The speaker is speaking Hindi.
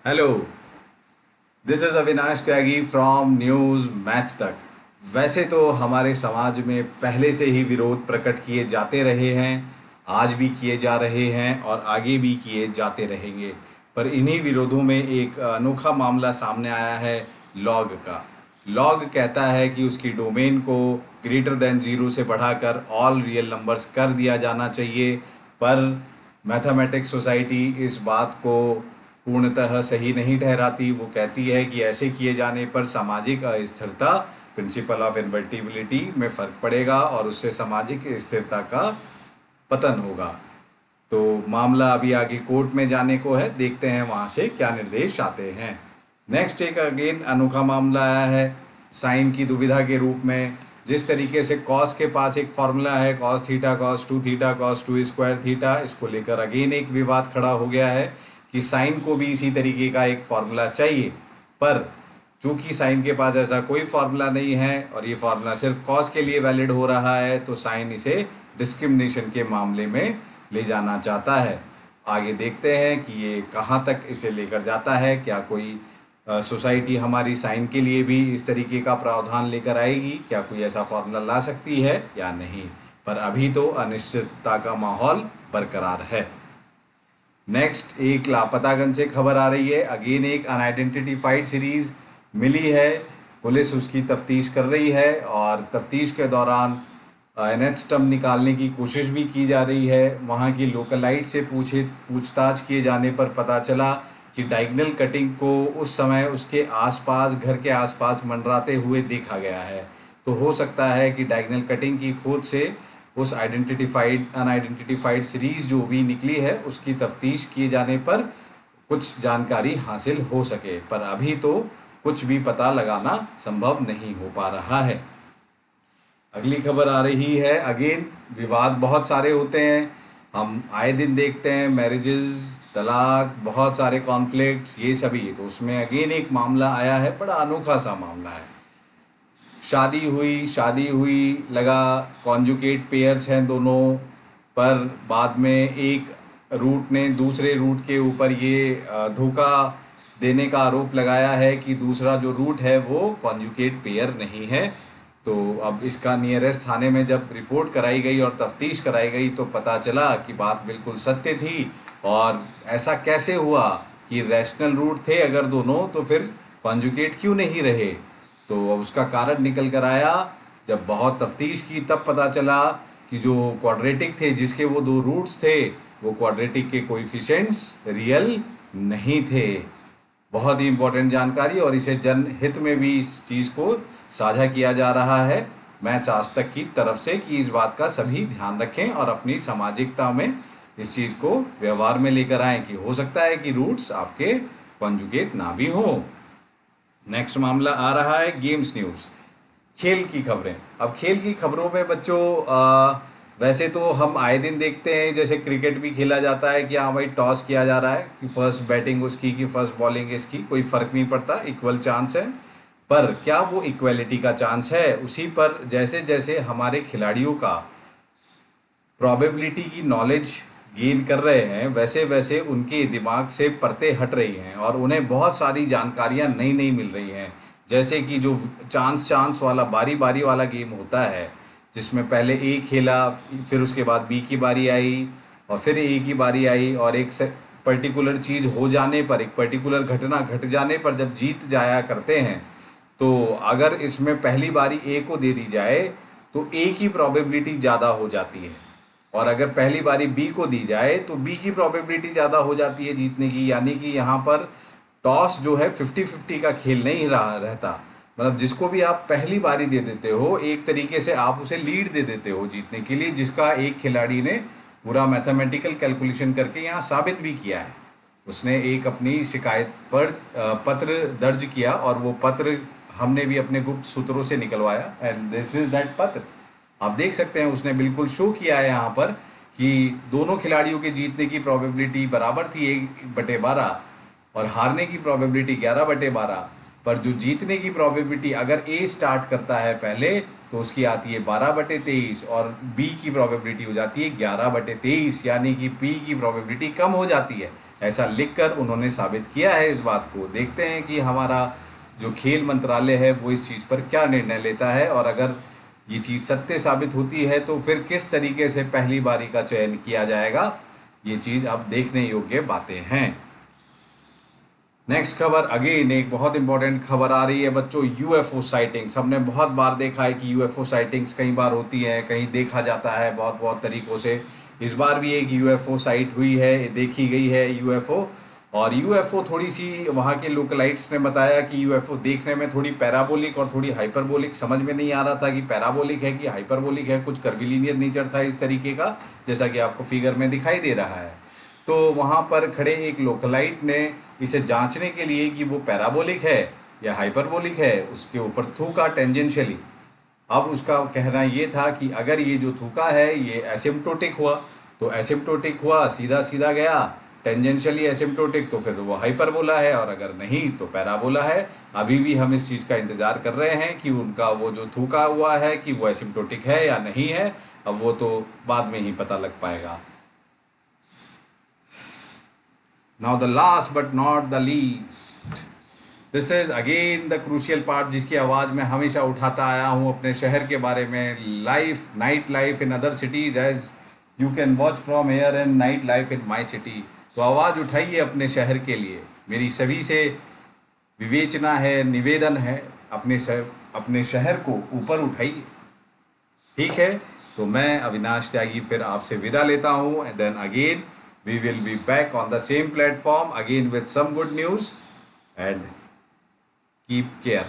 Hello, this is Avinash Tyagi from news math तक। वैसे तो हमारे समाज में पहले से ही विरोध प्रकट किए जाते रहे हैं, आज भी किए जा रहे हैं और आगे भी किए जाते रहेंगे। पर इन्हीं विरोधों में एक अनोखा मामला सामने आया है लॉग का। लॉग कहता है कि उसकी डोमेन को ग्रेटर देन ज़ीरो से बढ़ाकर ऑल रियल नंबर्स कर दिया जाना चाहिए। पर मैथमेटिक्स सोसाइटी इस बात को पूर्णतः सही नहीं ठहराती। वो कहती है कि ऐसे किए जाने पर सामाजिक अस्थिरता, प्रिंसिपल ऑफ इनवर्टिबिलिटी में फ़र्क पड़ेगा और उससे सामाजिक स्थिरता का पतन होगा। तो मामला अभी आगे कोर्ट में जाने को है, देखते हैं वहाँ से क्या निर्देश आते हैं। नेक्स्ट एक अगेन अनोखा मामला आया है साइन की दुविधा के रूप में। जिस तरीके से कॉस के पास एक फॉर्मूला है cos theta cos two theta cos two square theta, इसको लेकर अगेन एक विवाद खड़ा हो गया है कि साइन को भी इसी तरीके का एक फॉर्मूला चाहिए। पर चूंकि साइन के पास ऐसा कोई फॉर्मूला नहीं है और ये फॉर्मूला सिर्फ कॉस के लिए वैलिड हो रहा है, तो साइन इसे डिस्क्रिमिनेशन के मामले में ले जाना चाहता है। आगे देखते हैं कि ये कहाँ तक इसे लेकर जाता है। क्या कोई सोसाइटी हमारी साइन के लिए भी इस तरीके का प्रावधान लेकर आएगी, क्या कोई ऐसा फॉर्मूला ला सकती है या नहीं। पर अभी तो अनिश्चितता का माहौल बरकरार है। नेक्स्ट एक लापतागंज से खबर आ रही है। अगेन एक अनआइडेंटिफाइड सीरीज मिली है, पुलिस उसकी तफ्तीश कर रही है और तफ्तीश के दौरान एनएच स्टम्प निकालने की कोशिश भी की जा रही है। वहाँ की लोकलाइट से पूछताछ किए जाने पर पता चला कि डायगोनल कटिंग को उस समय उसके आसपास, घर के आसपास मंडराते हुए देखा गया है। तो हो सकता है कि डायगोनल कटिंग की खोज से उस अनआइडेंटिफाइड सीरीज जो भी निकली है उसकी तफ्तीश किए जाने पर कुछ जानकारी हासिल हो सके। पर अभी तो कुछ भी पता लगाना संभव नहीं हो पा रहा है। अगली खबर आ रही है। अगेन विवाद बहुत सारे होते हैं, हम आए दिन देखते हैं, मैरिजेस, तलाक, बहुत सारे कॉन्फ्लिक्ट्स, ये सभी। तो उसमें अगेन एक मामला आया है, बड़ा अनोखा सा मामला है। शादी हुई लगा कॉन्जुगेट पेयर्स हैं दोनों, पर बाद में एक रूट ने दूसरे रूट के ऊपर ये धोखा देने का आरोप लगाया है कि दूसरा जो रूट है वो कॉन्जुगेट पेयर नहीं है। तो अब इसका नियरेस्ट थाने में जब रिपोर्ट कराई गई और तफ्तीश कराई गई तो पता चला कि बात बिल्कुल सत्य थी। और ऐसा कैसे हुआ कि रैशनल रूट थे अगर दोनों, तो फिर कॉन्जुगेट क्यों नहीं रहे। तो अब उसका कारण निकल कर आया। जब बहुत तफ्तीश की तब पता चला कि जो क्वाड्रेटिक थे, जिसके वो दो रूट्स थे, वो क्वाड्रेटिक के कोएफिशिएंट्स रियल नहीं थे। बहुत ही इम्पोर्टेंट जानकारी और इसे जनहित में भी इस चीज़ को साझा किया जा रहा है मैथ्स आज तक की तरफ से कि इस बात का सभी ध्यान रखें और अपनी सामाजिकता में इस चीज़ को व्यवहार में लेकर आएं कि हो सकता है कि रूट्स आपके कॉन्जुगेट ना भी हों। नेक्स्ट मामला आ रहा है गेम्स न्यूज़, खेल की खबरें। अब खेल की खबरों में बच्चों वैसे तो हम आए दिन देखते हैं, जैसे क्रिकेट भी खेला जाता है कि हाँ भाई टॉस किया जा रहा है कि फर्स्ट बैटिंग उसकी कि फर्स्ट बॉलिंग इसकी, कोई फ़र्क नहीं पड़ता, इक्वल चांस है। पर क्या वो इक्वलिटी का चांस है? उसी पर जैसे जैसे हमारे खिलाड़ियों का प्रोबेबिलिटी की नॉलेज गेन कर रहे हैं, वैसे वैसे उनके दिमाग से परतें हट रही हैं और उन्हें बहुत सारी जानकारियां नई नई मिल रही हैं। जैसे कि जो चांस चांस वाला बारी बारी वाला गेम होता है, जिसमें पहले ए खेला, फिर उसके बाद बी की बारी आई और फिर ए की बारी आई, और एक पर्टिकुलर चीज़ हो जाने पर, एक पर्टिकुलर घटना घट जाने पर जब जीत जाया करते हैं, तो अगर इसमें पहली बारी ए को दे दी जाए तो ए की प्रोबेबिलिटी ज़्यादा हो जाती है, और अगर पहली बारी बी को दी जाए तो बी की प्रोबेबिलिटी ज़्यादा हो जाती है जीतने की। यानी कि यहाँ पर टॉस जो है 50-50 का खेल नहीं रहा रहता। मतलब जिसको भी आप पहली बारी दे देते हो, एक तरीके से आप उसे लीड दे देते हो जीतने के लिए, जिसका एक खिलाड़ी ने पूरा मैथमेटिकल कैलकुलेशन करके यहाँ साबित भी किया है। उसने एक अपनी शिकायत पर पत्र दर्ज किया और वो पत्र हमने भी अपने गुप्त सूत्रों से निकलवाया, एंड दिस इज दैट पत्र। आप देख सकते हैं उसने बिल्कुल शो किया है यहाँ पर कि दोनों खिलाड़ियों के जीतने की प्रोबेबिलिटी बराबर थी 1/12 और हारने की प्रोबेबिलिटी 11/12। पर जो जीतने की प्रोबेबिलिटी, अगर ए स्टार्ट करता है पहले तो उसकी आती है 12/23 और बी की प्रोबेबिलिटी हो जाती है 11/23, यानी कि बी की प्रोबेबिलिटी कम हो जाती है। ऐसा लिखकर उन्होंने साबित किया है इस बात को। देखते हैं कि हमारा जो खेल मंत्रालय है वो इस चीज़ पर क्या निर्णय लेता है, और अगर ये चीज़ सत्य साबित होती है तो फिर किस तरीके से पहली बारी का चयन किया जाएगा, ये चीज़ अब देखने योग्य बातें हैं। नेक्स्ट खबर, अगेन एक बहुत इंपॉर्टेंट खबर आ रही है बच्चों, यूएफओ साइटिंग्स। हमने बहुत बार देखा है कि यूएफओ साइटिंग्स कई बार होती है, कहीं देखा जाता है बहुत बहुत तरीक़ों से। इस बार भी एक यूएफओ साइट हुई है, देखी गई है यूएफओ। और यूएफओ थोड़ी सी, वहाँ के लोकलाइट्स ने बताया कि यूएफओ देखने में थोड़ी पैराबोलिक और थोड़ी हाइपरबोलिक, समझ में नहीं आ रहा था कि पैराबोलिक है कि हाइपरबोलिक है, कुछ कर्विलीनियर नेचर था इस तरीके का, जैसा कि आपको फिगर में दिखाई दे रहा है। तो वहाँ पर खड़े एक लोकलाइट ने इसे जांचने के लिए कि वो पैराबोलिक है या हाइपरबोलिक है, उसके ऊपर थूका टेंजेंशियली। अब उसका कहना ये था कि अगर ये जो थूका है ये एसिम्प्टोटिक हुआ तो एसिम्प्टोटिक हुआ, सीधा सीधा गया, टेंजेंशियली एसिम्प्टोटिक तो फिर वो हाइपरबोला है, और अगर नहीं तो पैराबोला है। अभी भी हम इस चीज़ का इंतज़ार कर रहे हैं कि उनका वो जो थूका हुआ है कि वो एसिम्प्टोटिक है या नहीं है। अब वो तो बाद में ही पता लग पाएगा। Now the last but not the least, this is again the crucial part जिसकी आवाज़ मैं हमेशा उठाता आया हूँ अपने शहर के बारे में। Life, night life in other cities as you can watch from air and night life in my city. तो आवाज़ उठाइए अपने शहर के लिए, मेरी सभी से विवेचना है, निवेदन है, अपने शहर को ऊपर उठाइए, ठीक है। तो मैं अविनाश त्यागी फिर आपसे विदा लेता हूँ। And then again we will be back on the same platform again with some good news, and keep care.